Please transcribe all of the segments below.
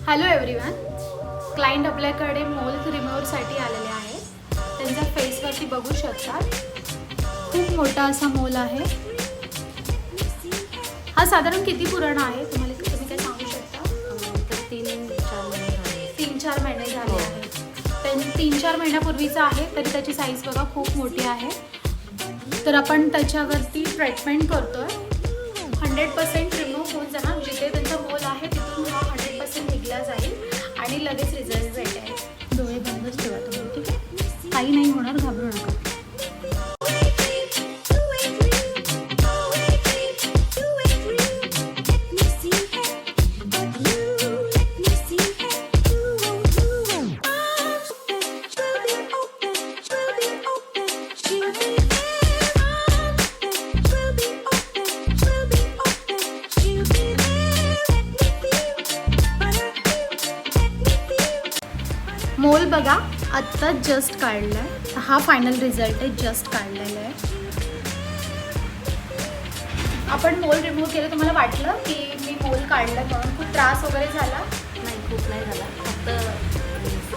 Hello everyone. Client आपल्याकडे मोल रिमूव्हरसाठी आलेले आहेत. त्यांच्या फेसवरती बघू शकता खूप मोठा असा मोल आहे. हा साधारण किती पुराणा आहे तुम्ही काय सांगू शकता? 3-4 महिने झाले आहेत. 3-4 महिन्यापूर्वीचा आहे तरी त्याची साईज बघा खूप मोठी आहे. तर आपण त्याच्यावरती ट्रीटमेंट करतोय. 100% रिमूव्ह होऊन जाणार. जिथे त्यांचा मोल आहे तिथून हा 100% निघला जाईल आणि लगेच रिझल्ट भेटेल. डोळे बंदच ठेवा तुम्ही, ठीक आहे? काही नाही होणार, घाबरू नका. मोल बघा आत्ता जस्ट काढला आहे. हा फायनल रिझल्ट आहे, जस्ट काढलेला आहे. आपण मोल रिमूव्ह केलं. तुम्हाला वाटलं की मी मोल काढलं म्हणून खूप त्रास वगैरे झाला? नाही, खूप नाही झाला. फक्त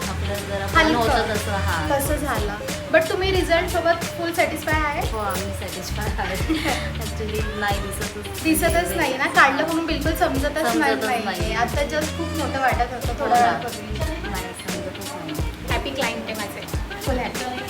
आपलं जरा हलकं होतं तसं. तसं झालं. बट तुम्ही रिझल्ट सोबत फुल सॅटिस्फाय आहे? हो, आम्ही सॅटिस्फाय आहे. ॲक्च्युली नाही दिसतच नाही ना, काढलं म्हणून बिलकुल समजतच नाही. नाही. आता जस्ट खूप मोठं वाटत होतं थोड्या वेळापूर्वी. नाही समजतच नाही. हॅपी क्लायंट आहे माझे, फुल हॅपी.